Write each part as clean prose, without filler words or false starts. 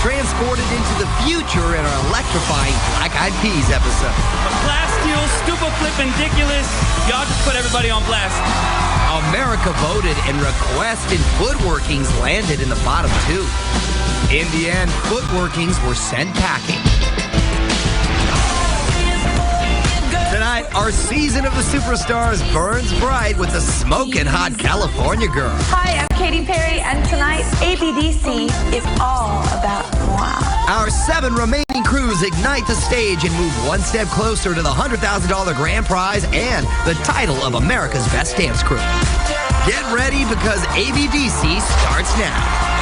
transported into the future in our electrifying Black Eyed Peas episode. Blast Steel, Stupa Flip, Ridiculous. Y'all just put everybody on blast. America voted and requested Footworkings landed in the bottom two. In the end, Footworkings were sent packing. Tonight, our season of the Superstars burns bright with a smoking hot California girl. Hi, I'm Katy Perry, and tonight, ABDC is all about moi. Our 7 remaining crews ignite the stage and move one step closer to the $100,000 grand prize and the title of America's Best Dance Crew. Get ready because ABDC starts now.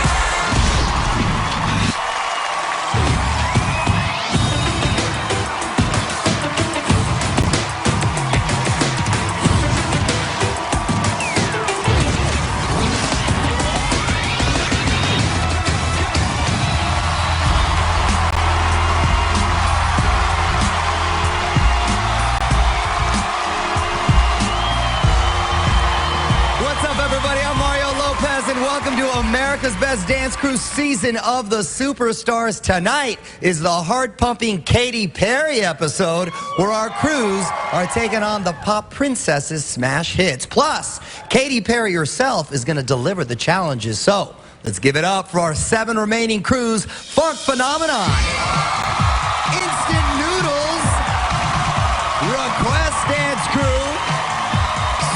Welcome to America's Best Dance Crew season of the Superstars. Tonight is the heart-pumping Katy Perry episode where our crews are taking on the pop princess's smash hits. Plus, Katy Perry herself is going to deliver the challenges. So, let's give it up for our 7 remaining crews. Funk Phenomenon, Instant Noodles, Request Dance Crew,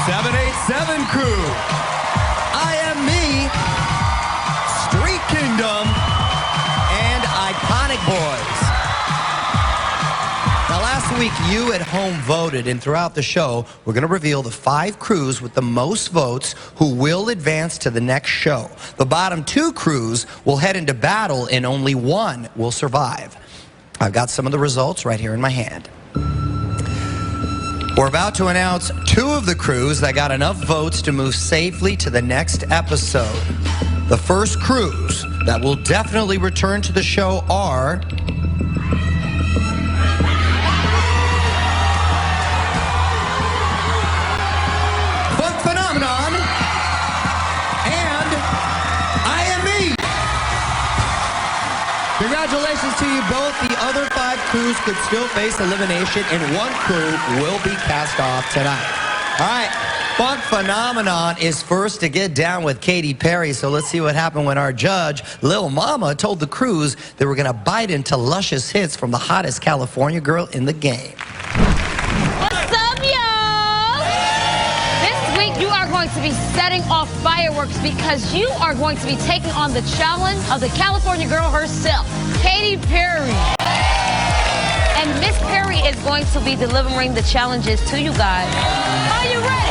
787 Crew, and Iconic Boys. Now, last week, you at home voted, and throughout the show, we're going to reveal the 5 crews with the most votes who will advance to the next show. The bottom 2 crews will head into battle, and only 1 will survive. I've got some of the results right here in my hand. We're about to announce 2 of the crews that got enough votes to move safely to the next episode. The first crews that will definitely return to the show are Funk Phenomenon and IME. Congratulations to you both. The other 5 crews could still face elimination, and 1 crew will be cast off tonight. All right. Funk Phenomenon is first to get down with Katy Perry, so let's see what happened when our judge, Lil Mama, told the crews they were going to bite into luscious hits from the hottest California girl in the game. What's up, y'all? This week you are going to be setting off fireworks because you are going to be taking on the challenge of the California girl herself, Katy Perry. And Miss Perry is going to be delivering the challenges to you guys. Are you ready?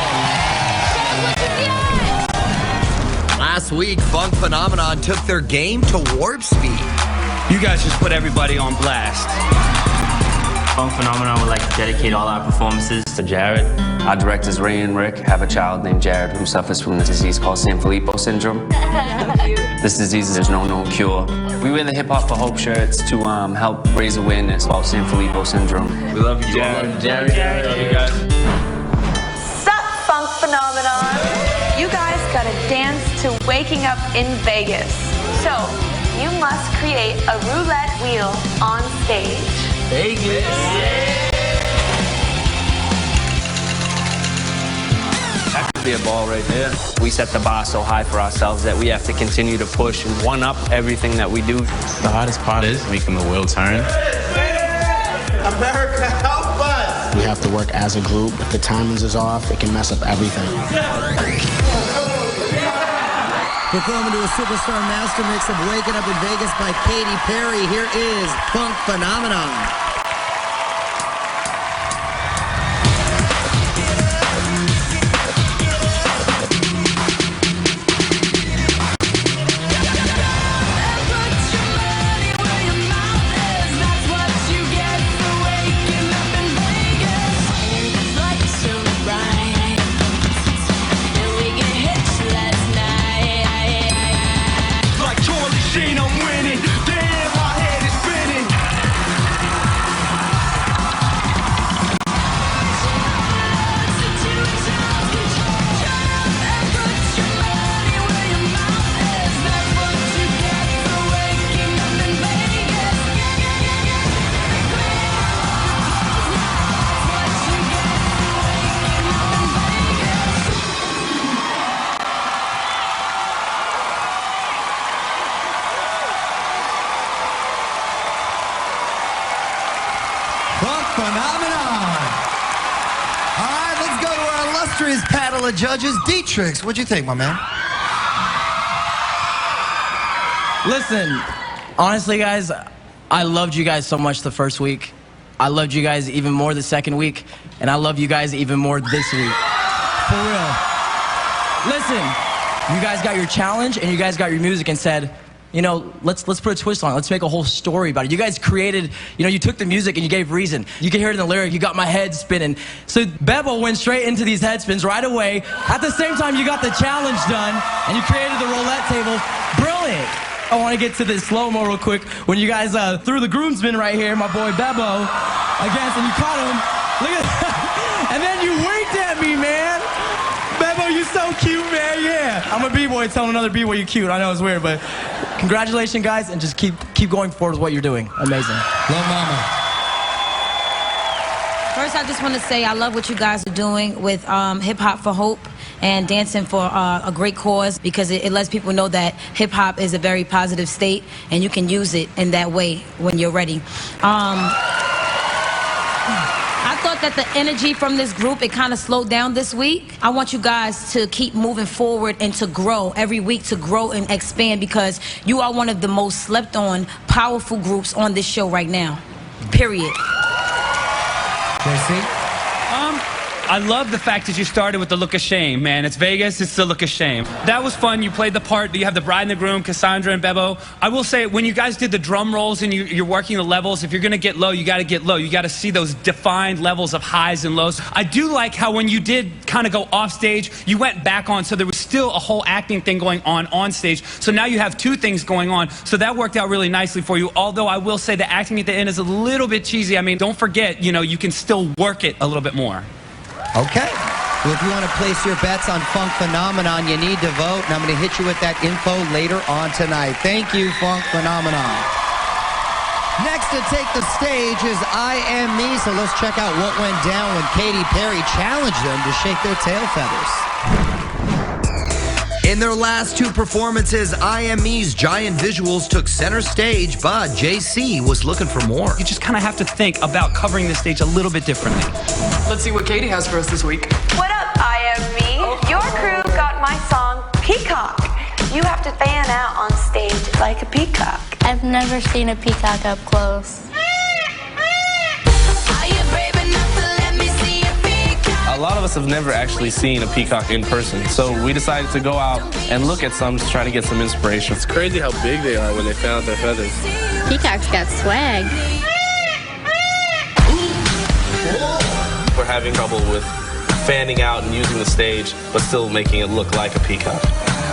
Last week, Funk Phenomenon took their game to warp speed. You guys just put everybody on blast. Funk Phenomenon would like to dedicate all our performances to Jared. Our directors, Ray and Rick, have a child named Jared who suffers from a disease called Sanfilippo syndrome. This disease, there's no known cure. We wear the Hip Hop for Hope shirts to help raise awareness about Sanfilippo syndrome. We love you, Jared. Jared. Love you guys. Sup, Funk Phenomenon? You guys gotta dance to Waking Up in Vegas. So, you must create a roulette wheel on stage. Vegas. That could be a ball right there. We set the bar so high for ourselves that we have to continue to push and one-up everything that we do. The hardest part is making the wheel turn. America, help us! We have to work as a group. If the timings is off, it can mess up everything. Performing to a superstar master mix of Waking Up in Vegas by Katy Perry, here is Funk Phenomenon. illustrious panel of judges. Dietrich, what'd you think, my man? Listen, honestly, guys, I loved you guys so much the first week. I loved you guys even more the second week, and I love you guys even more this week. For real. Listen, you guys got your challenge, and you guys got your music and said, you know, let's put a twist on it. Let's make a whole story about it. You guys created, you know, you took the music and you gave reason. You can hear it in the lyric. You got my head spinning. So Bebo went straight into these head spins right away. At the same time, you got the challenge done and you created the roulette table. Brilliant. I want to get to this slow-mo real quick. When you guys threw the groomsman right here, my boy Bebo, against, and you caught him. Look at that. And then you winked at me, man. Bebo, you so cute, man. Yeah. I'm a B-boy telling another B-boy you cute. I know it's weird, but congratulations, guys, and just keep going forward with what you're doing. Amazing. Love mama. First, I just want to say I love what you guys are doing with Hip Hop for Hope and dancing for a great cause, because it lets people know that hip hop is a very positive state and you can use it in that way when you're ready. I thought that the energy from this group, it kind of slowed down this week. I want you guys to keep moving forward and to grow every week, to grow and expand, because you are one of the most slept on, powerful groups on this show right now. Period. JC? I love the fact that you started with the look of shame, man. It's Vegas, it's the look of shame. That was fun. You played the part, but you have the bride and the groom, Cassandra and Bebo. I will say, when you guys did the drum rolls and you're working the levels, if you're gonna get low, you gotta get low. You gotta see those defined levels of highs and lows. I do like how when you did kind of go off stage, you went back on, so there was still a whole acting thing going on stage. So now you have two things going on. So that worked out really nicely for you. Although I will say the acting at the end is a little bit cheesy. I mean, don't forget, you know, you can still work it a little bit more. Okay. Well, if you want to place your bets on Funk Phenomenon, you need to vote, and I'm going to hit you with that info later on tonight. Thank you, Funk Phenomenon. Next to take the stage is I Am Me, so let's check out what went down when Katy Perry challenged them to shake their tail feathers. In their last two performances, I Am Me's giant visuals took center stage, but JC was looking for more. You just kind of have to think about covering the stage a little bit differently. Let's see what Katy has for us this week. What up, I Am Me? Your crew got my song, Peacock. You have to fan out on stage like a peacock. I've never seen a peacock up close. A lot of us have never actually seen a peacock in person, so we decided to go out and look at some to try to get some inspiration. It's crazy how big they are when they fan out their feathers. Peacock's got swag. We're having trouble with fanning out and using the stage, but still making it look like a peacock.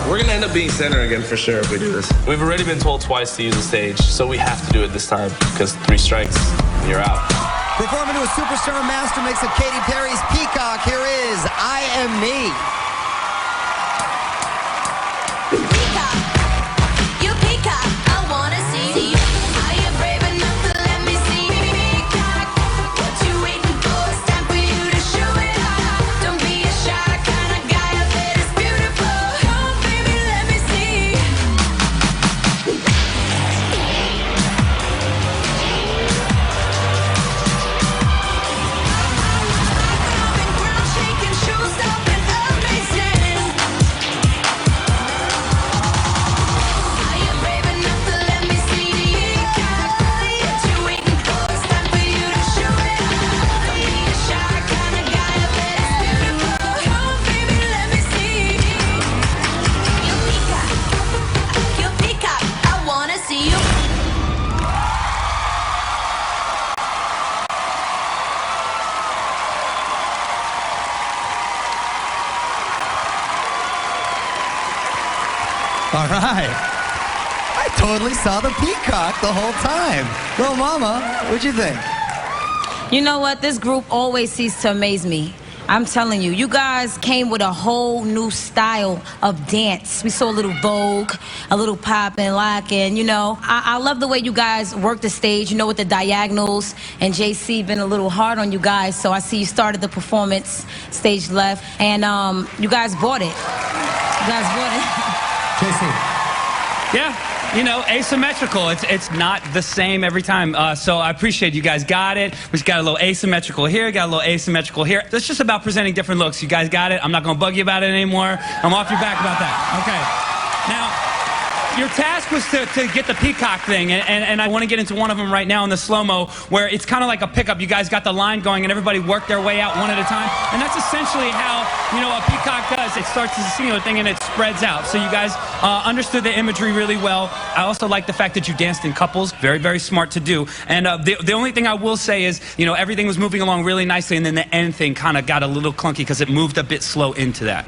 We're gonna end up being center again for sure if we do this. We've already been told twice to use the stage, so we have to do it this time, because 3 strikes and you're out. Performing to a superstar master mix of Katy Perry's Peacock, here is I Am Me. Peacock, you peacock, I wanna see you. Are you brave enough to let me see? Peacock, what you waiting for? It's time for you to show it off. Don't be a shy kind of guy, I bet it's beautiful. Come, baby, let me see. All right. I totally saw the peacock the whole time. Little mama, what'd you think? You know what? This group always seems to amaze me. I'm telling you, you guys came with a whole new style of dance. We saw a little Vogue, a little pop and lock, and you know, I love the way you guys work the stage, you know, with the diagonals, and JC been a little hard on you guys, so I see you started the performance, stage left, and you guys bought it. You guys bought it. JC. Yeah, you know, asymmetrical. It's not the same every time. So I appreciate you guys got it. We got a little asymmetrical here, got a little asymmetrical here. It's just about presenting different looks. You guys got it. I'm not going to bug you about it anymore. I'm off your back about that. Okay. Now, your task was to get the peacock thing, and I want to get into one of them right now in the slow-mo, where it's kind of like a pickup. You guys got the line going, and everybody worked their way out one at a time, and that's essentially how, you know, a peacock does. It starts as a singular thing, and it spreads out. So you guys understood the imagery really well. I also like the fact that you danced in couples. Very, very smart to do. And the only thing I will say is, you know, everything was moving along really nicely, and then the end thing kind of got a little clunky because it moved a bit slow into that.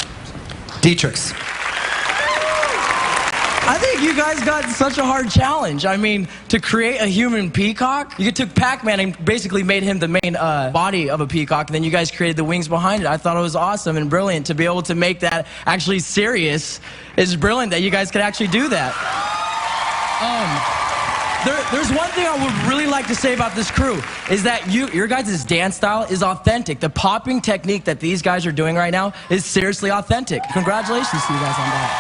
Dietrich's. I think you guys got such a hard challenge. I mean, to create a human peacock, you took Pac-Man and basically made him the main body of a peacock, and then you guys created the wings behind it. I thought it was awesome and brilliant to be able to make that actually serious. It's brilliant that you guys could actually do that. There's one thing I would really like to say about this crew, is that your guys' dance style is authentic. The popping technique that these guys are doing right now is seriously authentic. Congratulations to you guys on that.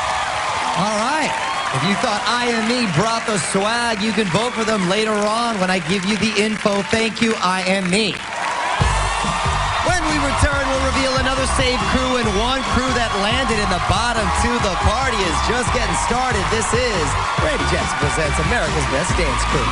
All right. If you thought IME brought the swag, you can vote for them later on when I give you the info. Thank you, IME. When we return, we'll reveal another saved crew and one crew that landed in the bottom two. The party is just getting started. This is Randy Jackson presents America's Best Dance Crew.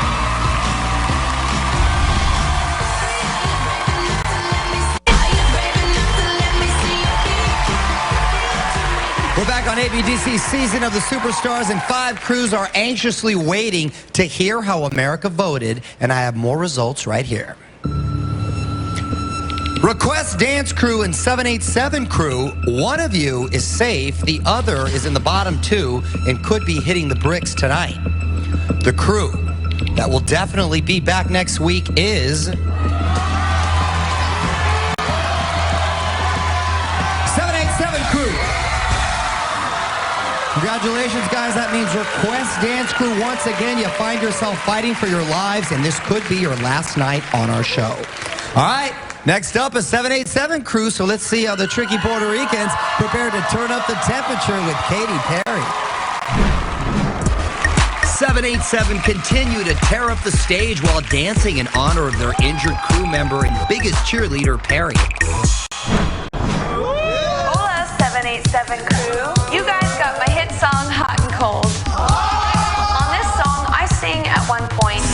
We're back on ABDC Season of the Superstars, and 5 crews are anxiously waiting to hear how America voted, and I have more results right here. Request Dance Crew and 787 Crew, one of you is safe, the other is in the bottom 2 and could be hitting the bricks tonight. The crew that will definitely be back next week is 787 Crew. Congratulations, guys. That means Request Dance Crew. Once again, you find yourself fighting for your lives, and this could be your last night on our show. All right, next up is 787 Crew, so let's see how the tricky Puerto Ricans prepare to turn up the temperature with Katy Perry. 787 continue to tear up the stage while dancing in honor of their injured crew member and biggest cheerleader, Perry. Hola, 787 crew. You guys got my hit song, Hot and Cold. On this song, I sing at one point.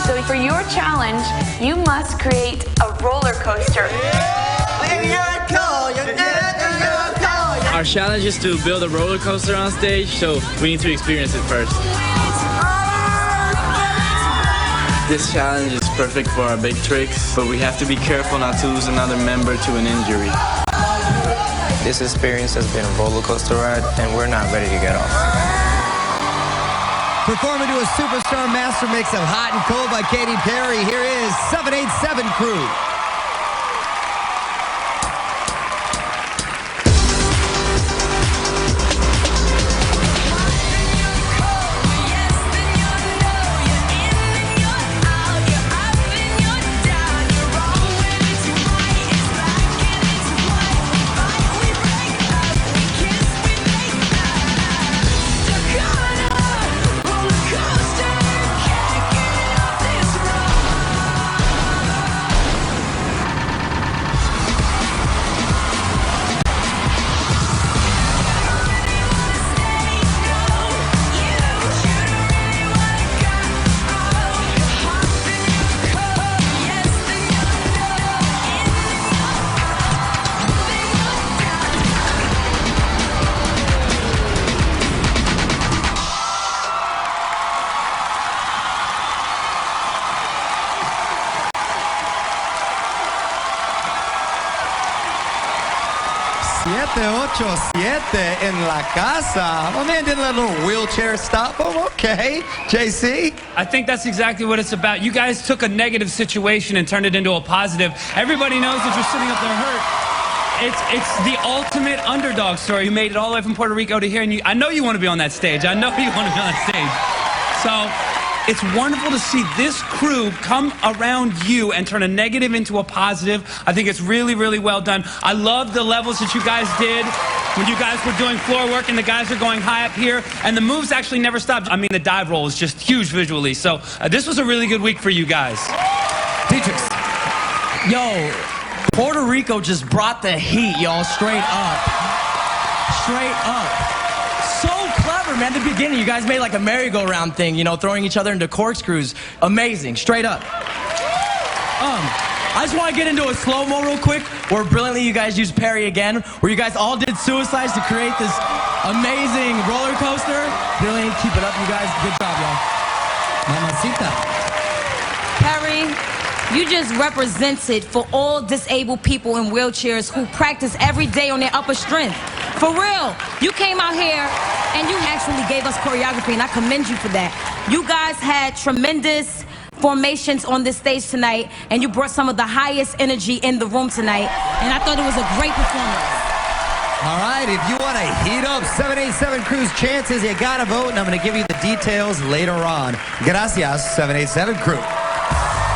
So for your challenge, you must create a roller coaster. Our challenge is to build a roller coaster on stage, so we need to experience it first. This challenge is perfect for our big tricks, but we have to be careful not to lose another member to an injury. This experience has been a roller coaster ride, and we're not ready to get off. Performing to a superstar master mix of Hot and Cold by Katy Perry, here is 787 Crew. In la casa. My man did a little wheelchair stop. Oh, okay. JC? I think that's exactly what it's about. You guys took a negative situation and turned it into a positive. Everybody knows that you're sitting up there hurt. It's the ultimate underdog story. You made it all the way from Puerto Rico to here, and I know you want to be on that stage. I know you want to be on that stage. So it's wonderful to see this crew come around you and turn a negative into a positive. I think it's really, really well done. I love the levels that you guys did. when you guys were doing floor work and the guys are going high up here, and the moves actually never stopped. I mean, the dive roll is just huge visually. So this was a really good week for you guys. Dietrich. Yo, Puerto Rico just brought the heat, y'all, straight up. Straight up. So clever, man. At the beginning, you guys made like a merry-go-round thing, you know, throwing each other into corkscrews. Amazing, straight up. I just want to get into a slow-mo real quick, where brilliantly you guys used Perry again, where you guys all did suicides to create this amazing roller coaster. Brilliant, keep it up, you guys. Good job, y'all. Mamacita. Perry, you just represented for all disabled people in wheelchairs who practice every day on their upper strength. For real, you came out here and you actually gave us choreography, and I commend you for that. You guys had tremendous formations on this stage tonight, and you brought some of the highest energy in the room tonight, and I thought it was a great performance. All right, if you want to heat up 787 Crew's chances, you got to vote, and I'm going to give you the details later on. Gracias, 787 Crew.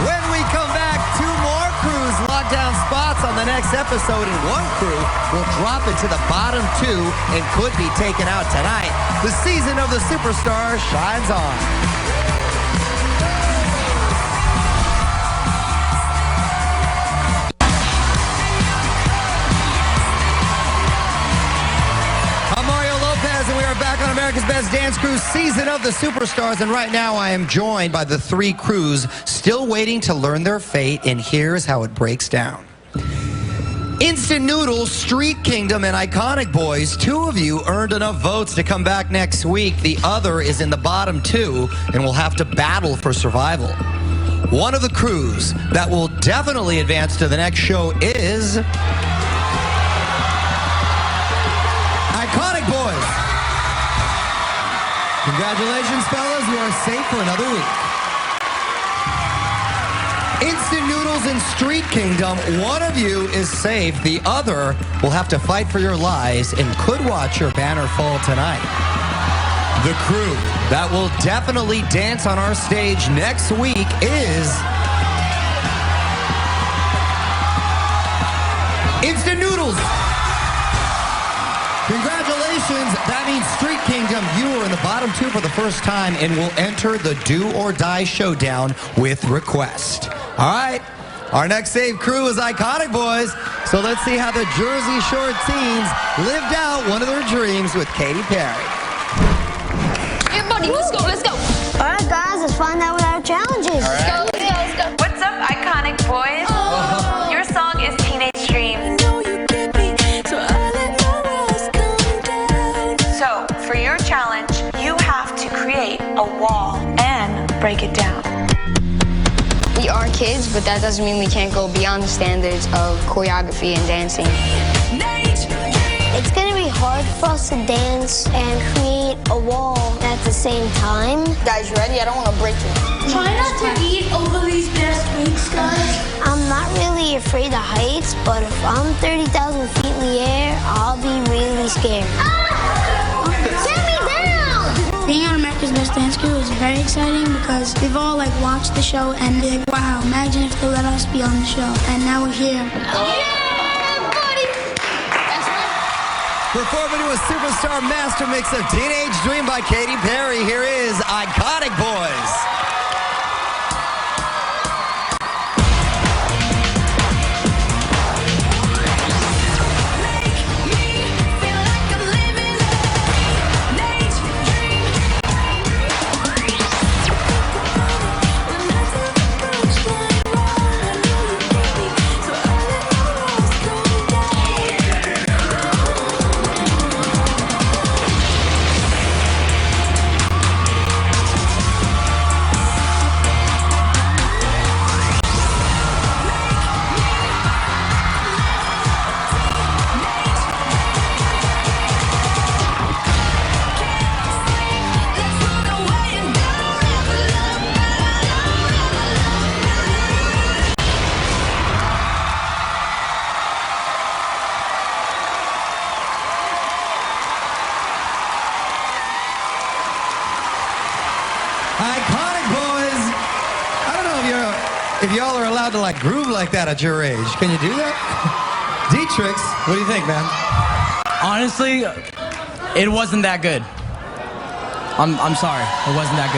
When we come back, 2 more crews lock down spots on the next episode, and 1 crew will drop into the bottom 2 and could be taken out tonight. The season of the Superstars shines on. And we are back on America's Best Dance Crew, season of the Superstars. And right now I am joined by the 3 crews still waiting to learn their fate. And here's how it breaks down. Instant Noodles, Street Kingdom, and Iconic Boys. 2 of you earned enough votes to come back next week. The other is in the bottom 2 and will have to battle for survival. One of the crews that will definitely advance to the next show is Iconic Boys. Congratulations, fellas. You are safe for another week. Instant Noodles and Street Kingdom, one of you is safe. The other will have to fight for your lives and could watch your banner fall tonight. The crew that will definitely dance on our stage next week is Instant Noodles. Congratulations. That means Street Kingdom, you are in the bottom 2 for the first time and will enter the Do or Die Showdown with request. All right. Our next save crew is Iconic Boys. So let's see how the Jersey Shore teens lived out one of their dreams with Katy Perry. Hey, buddy, let's go, let's go. All right, guys, let's find out what our challenge is. Let's go, let's go, let's go. What's up, Iconic Boys? Oh. Your song is Teenage Dream. So, for your challenge, you have to create a wall and break it down. We are kids, but that doesn't mean we can't go beyond the standards of choreography and dancing. It's going to be hard for us to dance and create a wall at the same time. Guys, you ready? I don't want to break it. Try not to eat over these past weeks, guys. I'm not really afraid of heights, but if I'm 30,000 feet in the air, I'll be really scared. Get me down! Being on America's Best Dance Crew is very exciting because we've all watched the show and be like, wow, imagine if they let us be on the show. And now we're here. Yeah, buddy! That's right. Performing to a superstar master mix of Teenage Dream by Katy Perry, here is Iconic Boys. Iconic Boys. I don't know if y'all are allowed to groove like that at your age. Can you do that? Dietrich, what do you think, man? Honestly, it wasn't that good. I'm sorry, it wasn't that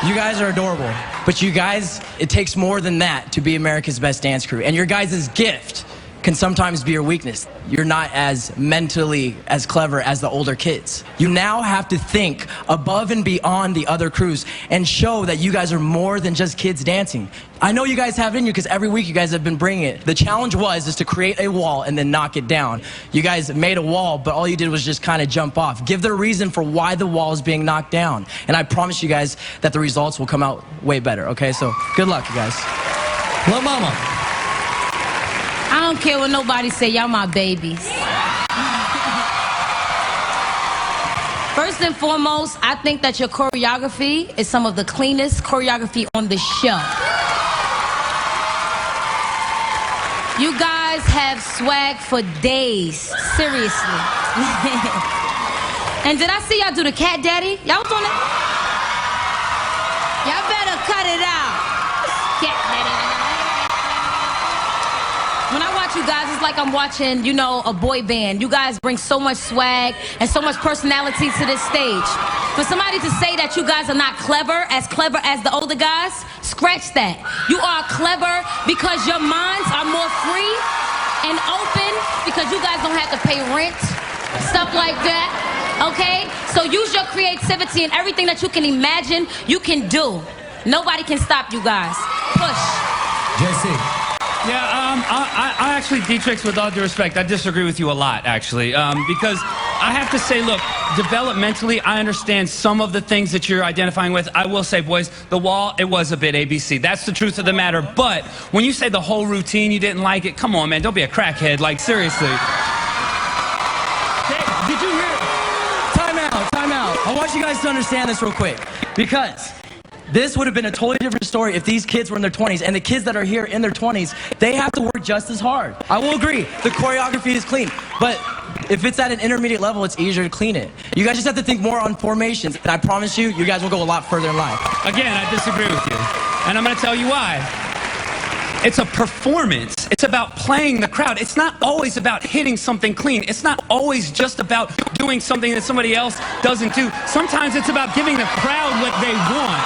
good. You guys are adorable, but you guys, it takes more than that to be America's Best Dance Crew. And your guys' gift can sometimes be your weakness. You're not as mentally as clever as the older kids. You now have to think above and beyond the other crews and show that you guys are more than just kids dancing. I know you guys have it in you because every week you guys have been bringing it. The challenge is to create a wall and then knock it down. You guys made a wall, but all you did was just kind of jump off. Give the reason for why the wall is being knocked down. And I promise you guys that the results will come out way better, okay? So good luck, you guys. Lil Mama. I don't care what nobody say, y'all my babies. First and foremost, I think that your choreography is some of the cleanest choreography on the show. You guys have swag for days, seriously. And did I see y'all do the Cat Daddy? Y'all doing it? Y'all better cut it out. Cat Daddy. When I watch you guys, it's like I'm watching, you know, a boy band. You guys bring so much swag and so much personality to this stage. For somebody to say that you guys are not clever as the older guys, scratch that. You are clever because your minds are more free and open because you guys don't have to pay rent, stuff like that, okay? So use your creativity and everything that you can imagine, you can do. Nobody can stop you guys. Push. JC. Yeah, I actually, Dietrich, with all due respect, I disagree with you a lot, actually, because I have to say, look, developmentally, I understand some of the things that you're identifying with. I will say, boys, the wall, it was a bit ABC. That's the truth of the matter. But when you say the whole routine, you didn't like it, come on, man, don't be a crackhead. Like, seriously. Did you hear? Time out. I want you guys to understand this real quick, because this would have been a totally different story if these kids were in their 20s, and the kids that are here in their 20s, they have to work just as hard. I will agree, the choreography is clean, but if it's at an intermediate level, it's easier to clean it. You guys just have to think more on formations, and I promise you, you guys will go a lot further in life. Again, I disagree with you, and I'm going to tell you why. It's a performance. It's about playing the crowd. It's not always about hitting something clean. It's not always just about doing something that somebody else doesn't do. Sometimes it's about giving the crowd what they want.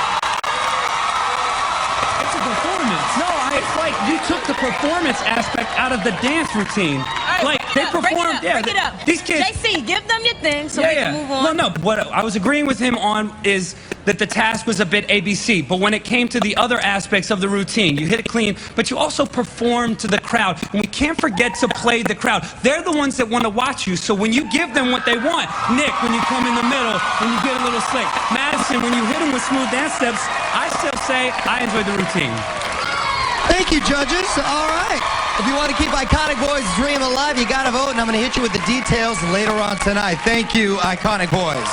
It's a performance. No, it's like you took the performance aspect out of the dance routine. Like, they performed. Break it up. These kids. JC, give them your thing so we can move on. Well, no, what I was agreeing with him on is that the task was a bit ABC, but when it came to the other aspects of the routine, you hit it clean, but you also performed to the crowd, and we can't forget to play the crowd. They're the ones that want to watch you, so when you give them what they want, Nick, when you come in the middle, when you get a little slick, Madison, when you hit them with smooth dance steps, I still say I enjoyed the routine. Thank you, judges. All right. If you want to keep Iconic Boys' dream alive, you got to vote, and I'm going to hit you with the details later on tonight. Thank you, Iconic Boys.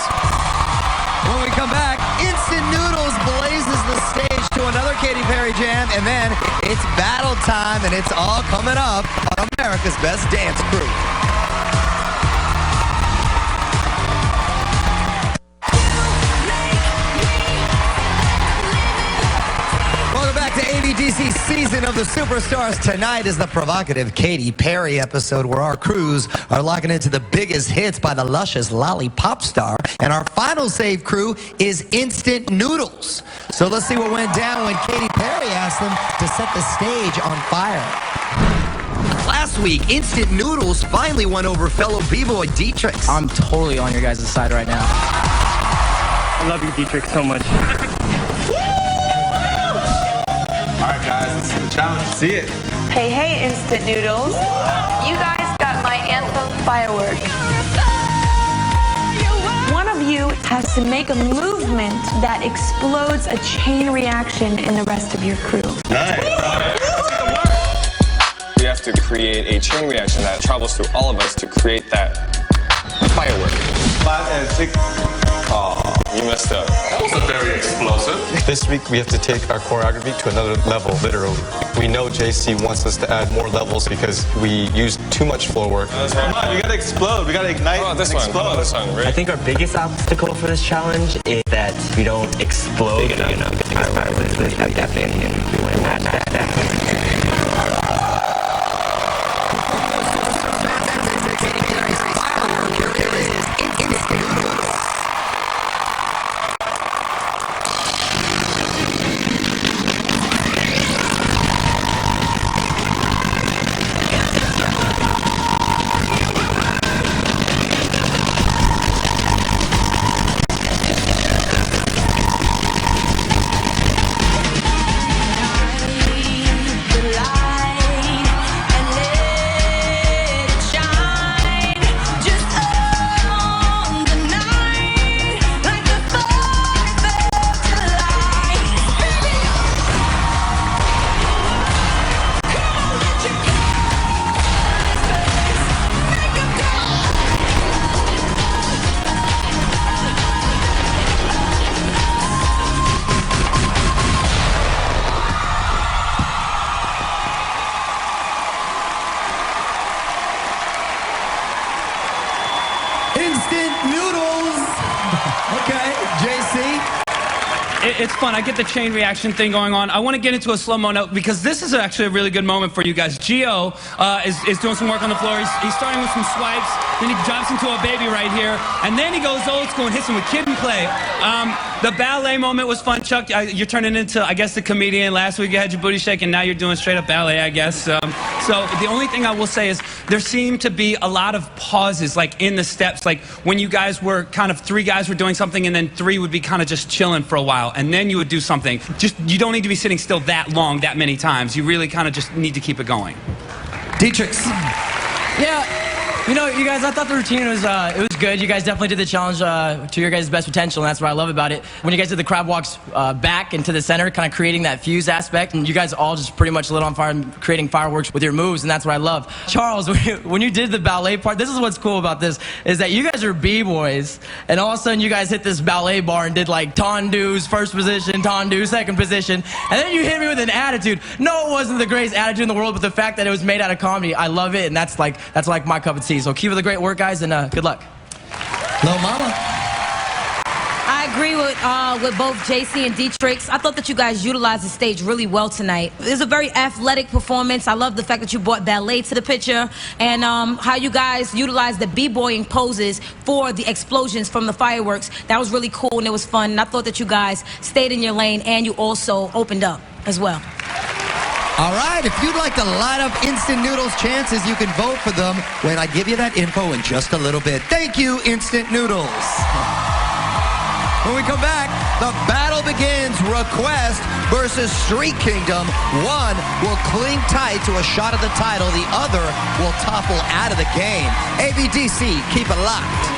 When we come back, Instant Noodles blazes the stage to another Katy Perry jam, and then it's battle time, and it's all coming up on America's Best Dance Crew. Welcome back to ABDC's season of the Superstars. Tonight is the provocative Katy Perry episode where our crews are locking into the biggest hits by the luscious lollipop star. And our final save crew is Instant Noodles. So let's see what went down when Katy Perry asked them to set the stage on fire. Last week, Instant Noodles finally won over fellow b-boy Dietrich. I'm totally on your guys' side right now. I love you, Dietrich, so much. All right, guys, this is the challenge. See it. Hey, Instant Noodles. You guys got my anthem firework. One of you has to make a movement that explodes a chain reaction in the rest of your crew. We have to create a chain reaction that travels through all of us to create that firework. 5 and 6. You messed up. That wasn't very explosive. This week we have to take our choreography to another level, literally. We know JC wants us to add more levels because we used too much floor work. Come on, we gotta explode. We gotta ignite and explode. I think our biggest obstacle for this challenge is that we don't explode big enough. It's fun. I get the chain reaction thing going on. I want to get into a slow-mo note because this is actually a really good moment for you guys. Gio is doing some work on the floor. He's starting with some swipes. Then he drops into a baby right here. And then he goes old school and hits him with kid and play. The ballet moment was fun. Chuck, you're turning into, I guess, the comedian. Last week you had your booty shake, and now you're doing straight-up ballet, I guess. So the only thing I will say is there seemed to be a lot of pauses, like in the steps. Like when you guys were kind of, 3 guys were doing something, and then 3 would be kind of just chilling for a while, and then you would do something. Just, you don't need to be sitting still that long, that many times. You really kind of just need to keep it going. Dietrich. Yeah. You know, you guys, I thought the routine was, it was good. You guys definitely did the challenge to your guys' best potential, and that's what I love about it. When you guys did the crab walks back into the center, kind of creating that fuse aspect, and you guys all just pretty much lit on fire and creating fireworks with your moves, and that's what I love. Charles, when you did the ballet part, this is what's cool about this, is that you guys are B-boys, and all of a sudden you guys hit this ballet bar and did like tendus, first position, tendu, second position, and then you hit me with an attitude. No, it wasn't the greatest attitude in the world, but the fact that it was made out of comedy, I love it, and that's like my cup of tea. So keep up the great work, guys, and good luck. Lil Mama. I agree with both JC and Dietrich. I thought that you guys utilized the stage really well tonight. It was a very athletic performance. I love the fact that you brought ballet to the picture, and how you guys utilized the b-boying poses for the explosions from the fireworks. That was really cool, and it was fun. And I thought that you guys stayed in your lane, and you also opened up as well. All right, if you'd like to line up Instant Noodles chances, you can vote for them when I give you that info in just a little bit. Thank you, Instant Noodles. When we come back, the battle begins. Request versus Street Kingdom. One will cling tight to a shot of the title. The other will topple out of the game. ABDC, keep it locked.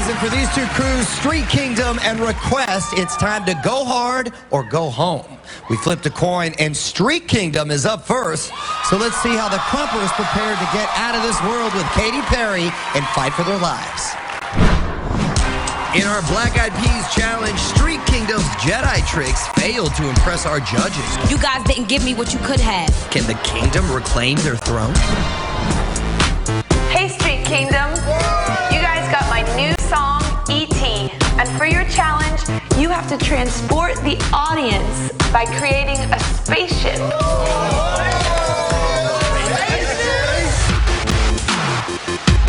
And for these 2 crews, Street Kingdom and Request, it's time to go hard or go home. We flipped a coin, and Street Kingdom is up first. So let's see how the Crumpers prepared to get out of this world with Katy Perry and fight for their lives. In our Black Eyed Peas challenge, Street Kingdom's Jedi tricks failed to impress our judges. You guys didn't give me what you could have. Can the kingdom reclaim their throne? Hey, Street Kingdom. You guys got my new song, E.T. And for your challenge, you have to transport the audience by creating a spaceship.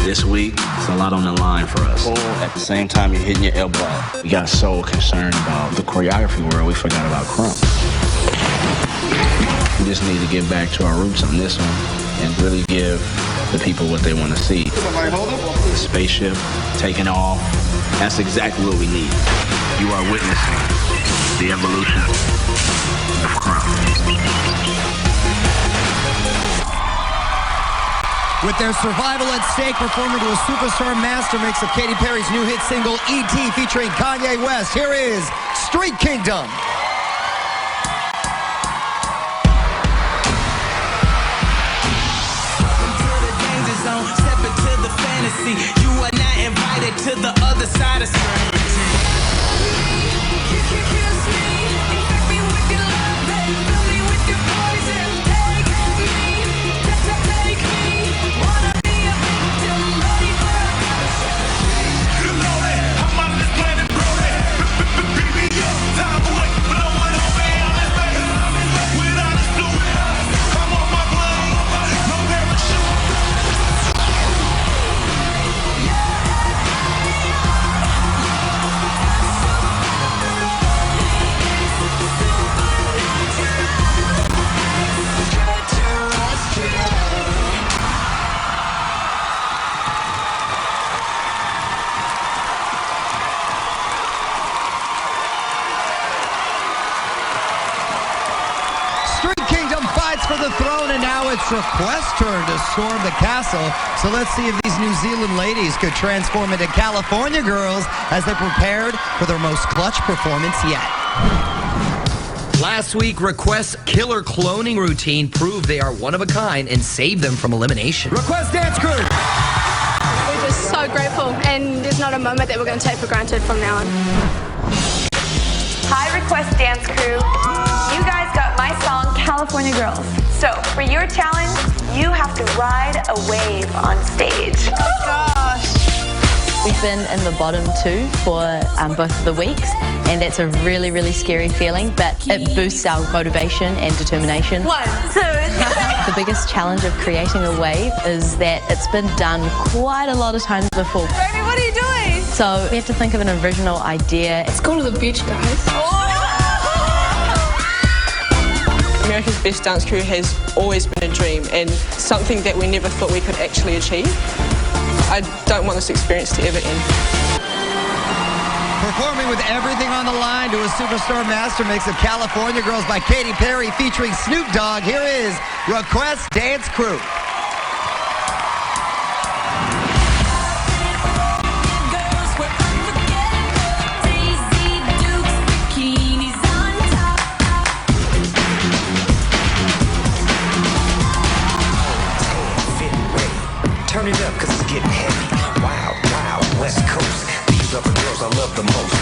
This week, it's a lot on the line for us. At the same time, you're hitting your elbow. We got so concerned about the choreography world, we forgot about Crump. We just need to get back to our roots on this one and really give the people what they want to see. The spaceship taking off. That's exactly what we need. You are witnessing the evolution of Crump. With their survival at stake, performing to a superstar master mix of Katy Perry's new hit single, E.T. featuring Kanye West. Here is Street Kingdom. You are not invited to the other side of screen. Kiss me, infect me with your love, then fill me with your poison. Take me, take me. Wanna be a victim, ready for a you know that I'm on this planet, brody. Beat me up, time away, blowing on me. Without a fluid, I'm on my plane, no parachute. For the throne, and now it's Request's turn to storm the castle. So let's see if these New Zealand ladies could transform into California girls as they prepared for their most clutch performance yet. Last week, Request's killer cloning routine proved they are one of a kind and saved them from elimination. Request dance crew! We're just so grateful, and there's not a moment that we're going to take for granted from now on. Hi, Request dance crew. You guys got my song, California California girls. So for your challenge, you have to ride a wave on stage. Oh gosh. We've been in the bottom 2 for both of the weeks, and that's a really, really scary feeling, but it boosts our motivation and determination. 1, 2, 3. The biggest challenge of creating a wave is that it's been done quite a lot of times before. Baby, what are you doing? So we have to think of an original idea. Let's go to the beach, guys. America's Best Dance Crew has always been a dream and something that we never thought we could actually achieve. I don't want this experience to ever end. Performing with everything on the line to a superstar master mix of California Girls by Katy Perry featuring Snoop Dogg. Here is Request Dance Crew. Turn it up, cause it's getting heavy. Wow, wow, West Coast. These are the girls I love the most.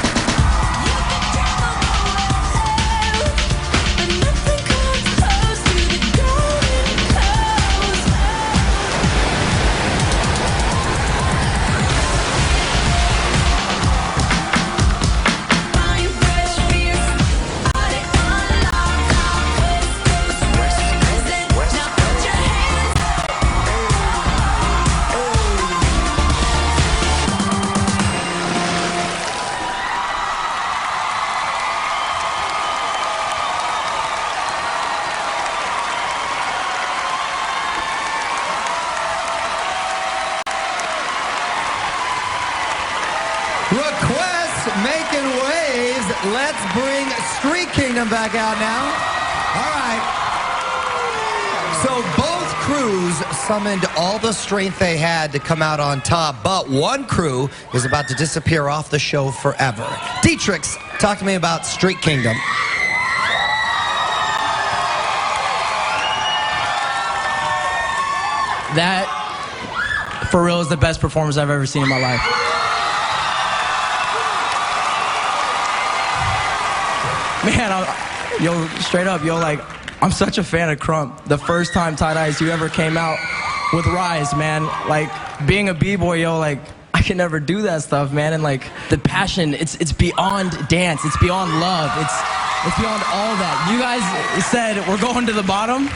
Request making waves. Let's bring Street Kingdom back out now. All right. So both crews summoned all the strength they had to come out on top, but one crew is about to disappear off the show forever. Dietrich, talk to me about Street Kingdom. That, for real, is the best performance I've ever seen in my life. Man, yo, straight up, yo, like, I'm such a fan of Crump. The first time Tie-Dyes you ever came out with Rise, man, like, being a B-boy, yo, like, I can never do that stuff, man, and like, the passion, it's beyond dance, it's beyond love, it's beyond all that. You guys said, we're going to the bottom.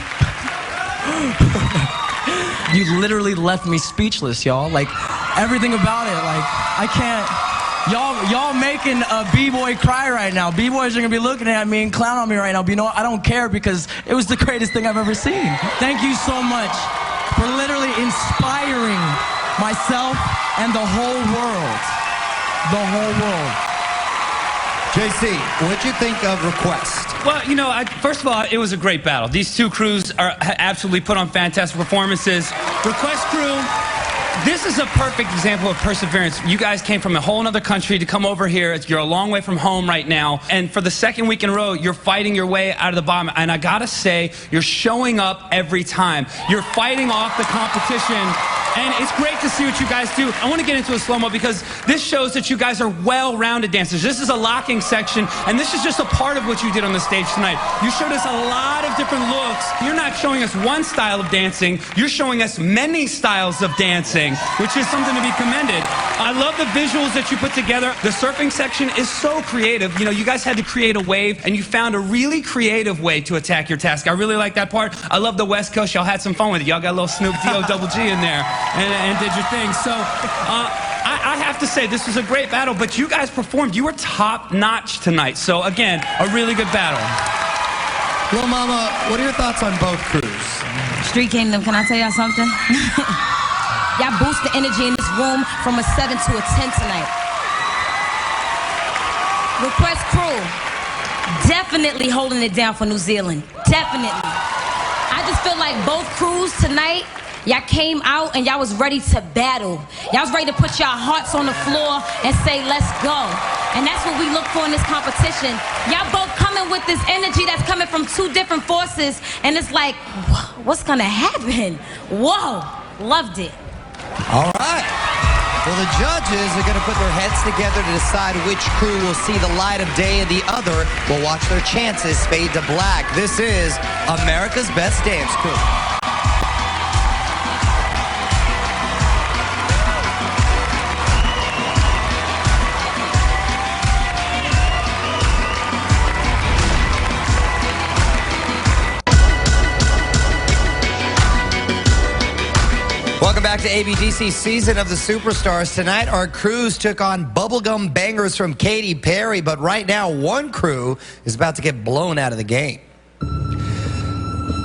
You literally left me speechless, y'all. Like, everything about it, like, I can't. Y'all making a B-boy cry right now. B-boys are gonna be looking at me and clown on me right now, but you know what? I don't care because it was the greatest thing I've ever seen. Thank you so much for literally inspiring myself and the whole world. The whole world. JC, what'd you think of Request? Well, you know, first of all, it was a great battle. These two crews absolutely put on fantastic performances. Request crew, this is a perfect example of perseverance. You guys came from a whole other country to come over here. You're a long way from home right now. And for the second week in a row, you're fighting your way out of the bottom. And I gotta say, you're showing up every time. You're fighting off the competition. And it's great to see what you guys do. I want to get into a slow-mo because this shows that you guys are well-rounded dancers. This is a locking section, and this is just a part of what you did on the stage tonight. You showed us a lot of different looks. You're not showing us one style of dancing. You're showing us many styles of dancing, which is something to be commended. I love the visuals that you put together. The surfing section is so creative. You know, you guys had to create a wave, and you found a really creative way to attack your task. I really like that part. I love the West Coast. Y'all had some fun with it. Y'all got a little Snoop D-O-double-G in there. And did your thing. So I have to say, this was a great battle, but you guys performed. You were top-notch tonight. So again, a really good battle. Well, Mama, what are your thoughts on both crews? Street Kingdom, can I tell y'all something? Y'all boost the energy in this room from a 7 to a 10 tonight. Request crew, definitely holding it down for New Zealand. Definitely. I just feel like both crews tonight, y'all came out and y'all was ready to battle. Y'all was ready to put y'all hearts on the floor and say, let's go. And that's what we look for in this competition. Y'all both coming with this energy that's coming from two different forces. And it's like, what's gonna happen? Whoa, loved it. All right. Well, the judges are going to put their heads together to decide which crew will see the light of day and the other will watch their chances fade to black. This is America's Best Dance Crew. Welcome back to ABDC Season of the Superstars. Tonight, our crews took on bubblegum bangers from Katy Perry, but right now, one crew is about to get blown out of the game.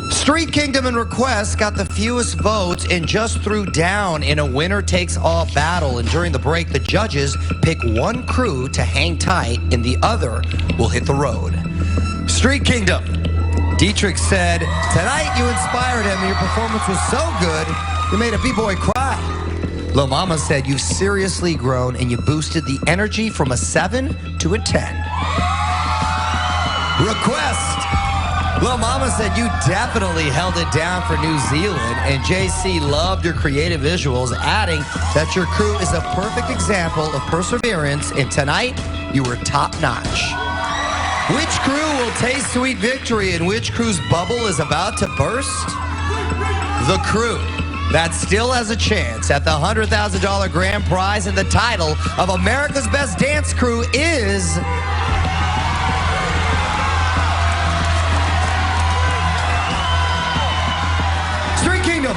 Street Kingdom and Request got the fewest votes and just threw down in a winner-takes-all battle. And during the break, the judges pick one crew to hang tight and the other will hit the road. Street Kingdom. Dietrich said, "Tonight you inspired him and your performance was so good, you made a B-boy cry." Lil Mama said, "You've seriously grown and you boosted the energy from a 7 to a 10. Request. Lil Mama said, "You definitely held it down for New Zealand, and JC loved your creative visuals, adding that your crew is a perfect example of perseverance, and tonight you were top-notch." Which crew will taste sweet victory and which crew's bubble is about to burst? The crew that still has a chance at the $100,000 grand prize and the title of America's Best Dance Crew is... Street Kingdom.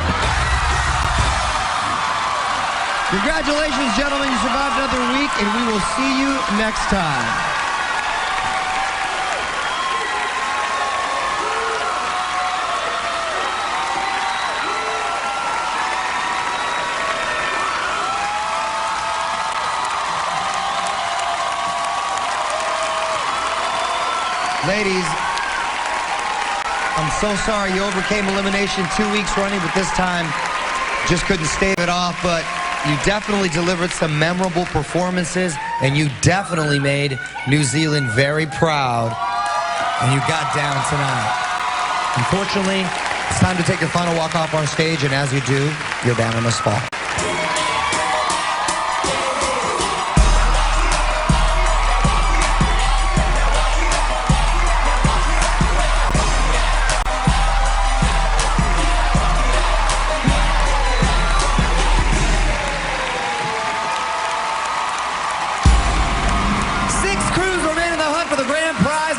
Congratulations, gentlemen. You survived another week, and we will see you next time. Ladies, I'm so sorry you overcame elimination 2 weeks running, but this time just couldn't stave it off. But you definitely delivered some memorable performances, and you definitely made New Zealand very proud, and you got down tonight. Unfortunately, it's time to take your final walk off our stage, and as you do, your banner must fall.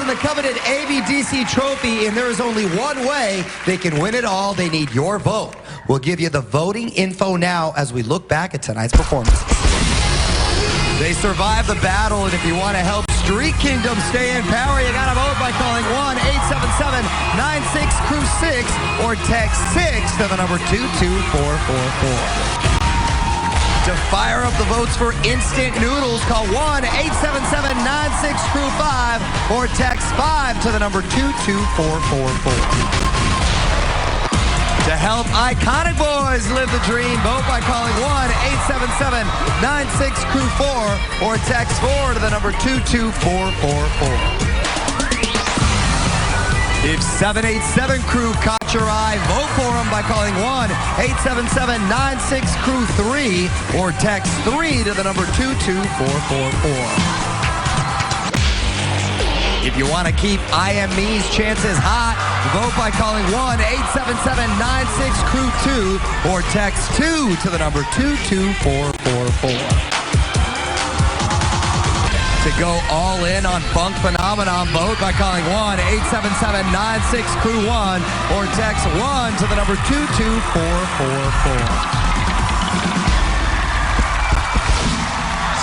The coveted ABDC trophy, and there is only one way they can win it all. They need your vote. We'll give you the voting info now as we look back at tonight's performances. They survived the battle, and if you want to help Street Kingdom stay in power, you gotta vote by calling 1-877-96-CREW-6 or text 6 to the number 22444. To fire up the votes for instant noodles, call 1-877-96-CREW-5 or text 5 to the number 22444. To help Iconic Boys live the dream, vote by calling 1-877-96-CREW-4 or text 4 to the number 22444. If 787 Crew caught your eye, vote for them by calling 1-877-96-CREW-3 or text 3 to the number 22444. If you want to keep I Am Me's chances hot, vote by calling 1-877-96-CREW-2 or text 2 to the number 22444. To go all in on Funk Phenomenon, vote by calling 1-877-96-CREW-1 or text 1 to the number 22444.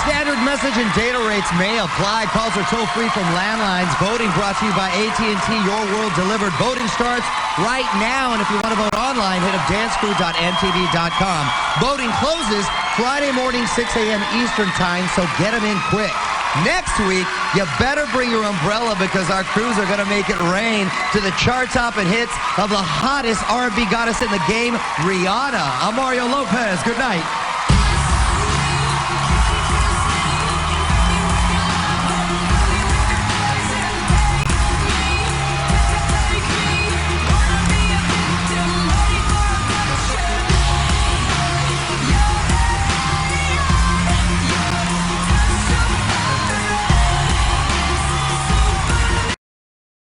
Standard message and data rates may apply. Calls are toll-free from landlines. Voting brought to you by AT&T. Your world delivered. Voting starts right now. And if you want to vote online, hit up dancecrew.mtv.com. Voting closes Friday morning, 6 a.m. Eastern time, so get them in quick. Next week, you better bring your umbrella because our crews are going to make it rain to the chart-topping hits of the hottest R&B goddess in the game, Rihanna. I'm Mario Lopez. Good night.